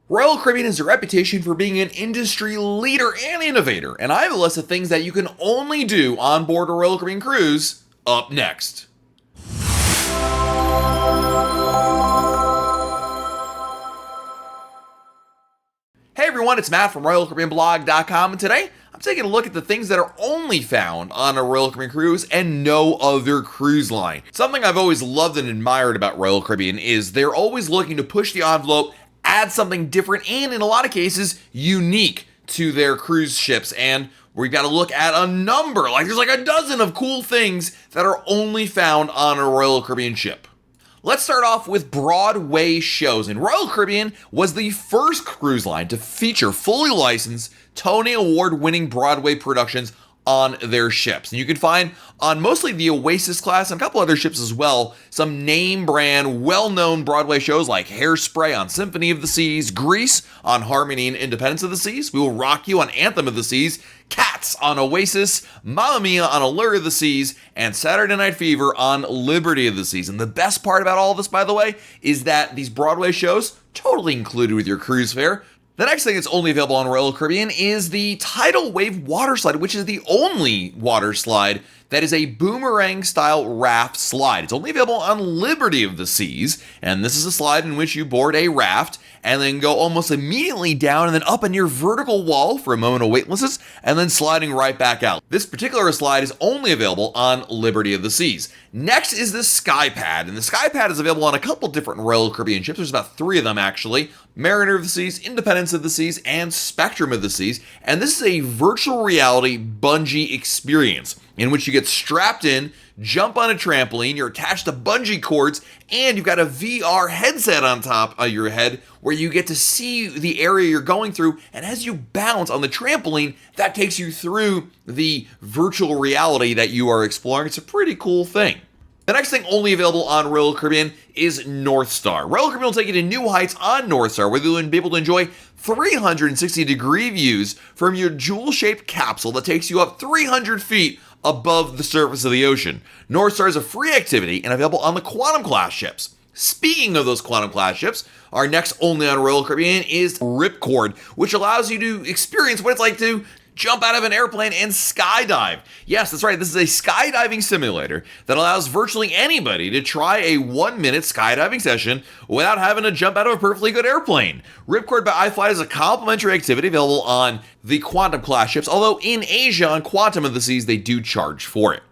Royal Caribbean has a reputation for being an industry leader and innovator, and I have a list of things that you can only do on board a Royal Caribbean cruise up next. Hey everyone, it's Matt from RoyalCaribbeanBlog.com, and today I'm taking a look at the things that are only found on a Royal Caribbean cruise and no other cruise line. Something I've always loved and admired about Royal Caribbean is they're always looking to push the envelope, add something different, and in a lot of cases, unique to their cruise ships. And we've got to look at a number, there's a dozen of cool things that are only found on a Royal Caribbean ship. Let's start off with Broadway Shows. And Royal Caribbean was the first cruise line to feature fully licensed Tony Award-winning Broadway productions on their ships. And you can find on mostly the Oasis class and a couple other ships as well, some name brand, well-known Broadway shows like Hairspray on Symphony of the Seas, Grease on Harmony and Independence of the Seas, We Will Rock You on Anthem of the Seas, Cats on Oasis, Mamma Mia on Allure of the Seas, and Saturday Night Fever on Liberty of the Seas. And the best part about all this, by the way, is that these Broadway shows totally included with your cruise fare. The next thing that's only available on Royal Caribbean is the Tidal Wave water slide, which is the only water slide that is a boomerang-style raft slide. It's only available on Liberty of the Seas, and this is a slide in which you board a raft and then go almost immediately down and then up a near vertical wall for a moment of weightlessness, and then sliding right back out. This particular slide is only available on Liberty of the Seas. Next is the Skypad, and the Skypad is available on a couple different Royal Caribbean ships. There's about 3 of them, actually. Mariner of the Seas, Independence of the Seas, and Spectrum of the Seas. And this is a virtual reality bungee experience in which you get strapped in, jump on a trampoline, you're attached to bungee cords, and you've got a VR headset on top of your head where you get to see the area you're going through, and as you bounce on the trampoline, that takes you through the virtual reality that you are exploring. It's a pretty cool thing. The next thing only available on Royal Caribbean is Northstar. Royal Caribbean will take you to new heights on Northstar, where you'll be able to enjoy 360-degree views from your jewel-shaped capsule that takes you up 300 feet above the surface of the ocean. Northstar is a free activity and available on the Quantum class ships. Speaking of those Quantum class ships, our next only on Royal Caribbean is Ripcord, which allows you to experience what it's like to jump out of an airplane and skydive. Yes, that's right. This is a skydiving simulator that allows virtually anybody to try a 1-minute skydiving session without having to jump out of a perfectly good airplane. Ripcord by iFlight is a complimentary activity available on the Quantum class ships, although in Asia on Quantum of the Seas, they do charge for it.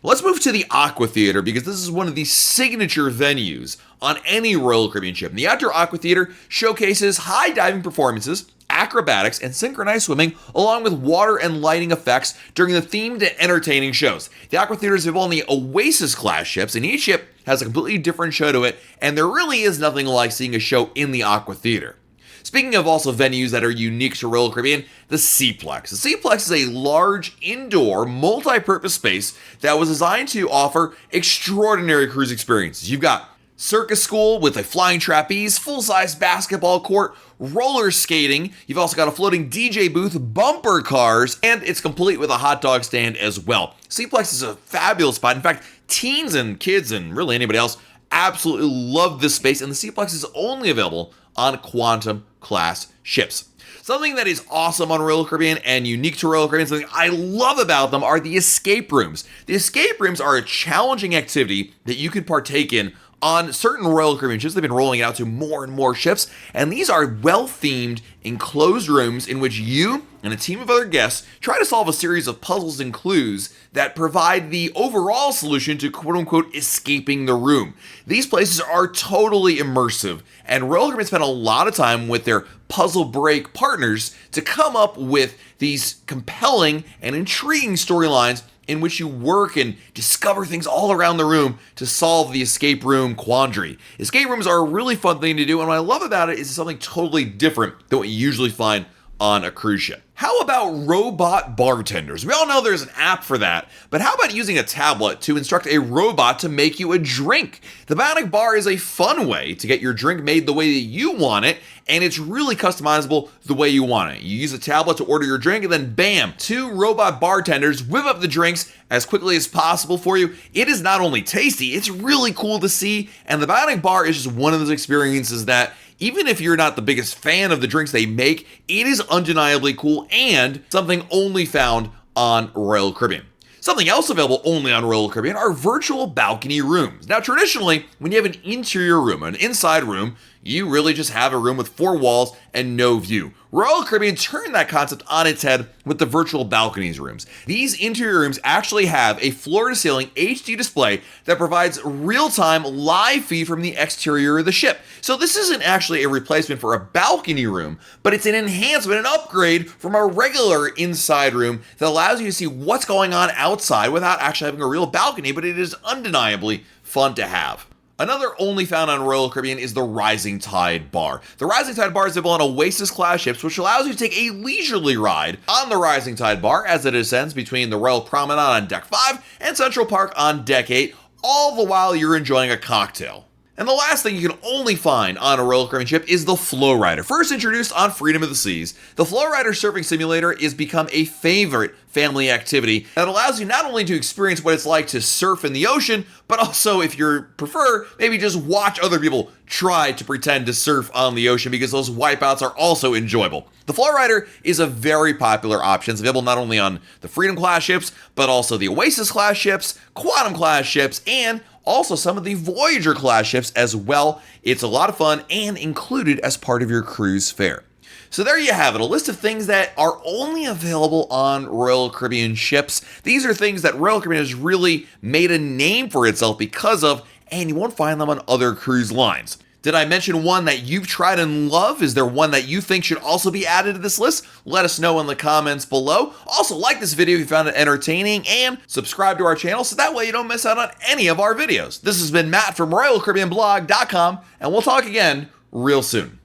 Let's move to the Aqua Theatre, because this is one of the signature venues on any Royal Caribbean ship. And the outdoor Aqua Theatre showcases high diving performances, acrobatics, and synchronized swimming, along with water and lighting effects during the themed and entertaining shows. The Aqua Theatre is available on the Oasis class ships, and each ship has a completely different show to it, and there really is nothing like seeing a show in the Aqua Theatre. Speaking of also venues that are unique to Royal Caribbean, the Plex. The Plex is a large, indoor, multi-purpose space that was designed to offer extraordinary cruise experiences. You've got circus school with a flying trapeze, full-size basketball court, roller skating. You've also got a floating DJ booth, bumper cars, and it's complete with a hot dog stand as well. Plex is a fabulous spot. In fact, teens and kids and really anybody else absolutely love this space, and the Plex is only available on Quantum class ships. Something that is awesome on Royal Caribbean and unique to Royal Caribbean, something I love about them, are the escape rooms. The escape rooms are a challenging activity that you can partake in on certain Royal Caribbean ships. They've been rolling it out to more and more ships, and these are well-themed, enclosed rooms in which you and a team of other guests try to solve a series of puzzles and clues that provide the overall solution to quote-unquote escaping the room. These places are totally immersive, and Royal Caribbean spent a lot of time with their puzzle break partners to come up with these compelling and intriguing storylines in which you work and discover things all around the room to solve the escape room quandary. Escape rooms are a really fun thing to do, and what I love about it is it's something totally different than what you usually find on a cruise ship. How about robot bartenders? We all know there's an app for that, but how about using a tablet to instruct a robot to make you a drink? The Bionic Bar is a fun way to get your drink made the way that you want it, and it's really customizable the way you want it. You use a tablet to order your drink, and then bam, 2 robot bartenders whip up the drinks as quickly as possible for you. It is not only tasty, it's really cool to see, and the Bionic Bar is just one of those experiences that Even if you're not the biggest fan of the drinks they make, it is undeniably cool and something only found on Royal Caribbean. Something else available only on Royal Caribbean are virtual balcony rooms. Now, traditionally, when you have an interior room, an inside room, you really just have a room with 4 walls and no view. Royal Caribbean turned that concept on its head with the virtual balconies rooms. These interior rooms actually have a floor-to-ceiling HD display that provides real-time live feed from the exterior of the ship. So this isn't actually a replacement for a balcony room, but it's an enhancement, an upgrade from a regular inside room that allows you to see what's going on outside without actually having a real balcony, but it is undeniably fun to have. Another only found on Royal Caribbean is the Rising Tide Bar. The Rising Tide Bar is available on Oasis-class ships, which allows you to take a leisurely ride on the Rising Tide Bar as it ascends between the Royal Promenade on Deck 5 and Central Park on Deck 8, all the while you're enjoying a cocktail. And the last thing you can only find on a Royal Caribbean ship is the FlowRider. First introduced on Freedom of the Seas, the FlowRider surfing simulator is become a favorite family activity that allows you not only to experience what it's like to surf in the ocean, but also, if you prefer, maybe just watch other people try to pretend to surf on the ocean, because those wipeouts are also enjoyable. The FlowRider is a very popular option. It's available not only on the Freedom class ships, but also the Oasis class ships, Quantum class ships, and also some of the Voyager class ships as well. It's a lot of fun and included as part of your cruise fare. So there you have it, a list of things that are only available on Royal Caribbean ships. These are things that Royal Caribbean has really made a name for itself because of, and you won't find them on other cruise lines. Did I mention one that you've tried and love? Is there one that you think should also be added to this list? Let us know in the comments below. Also, like this video if you found it entertaining, and subscribe to our channel so that way you don't miss out on any of our videos. This has been Matt from RoyalCaribbeanBlog.com, and we'll talk again real soon.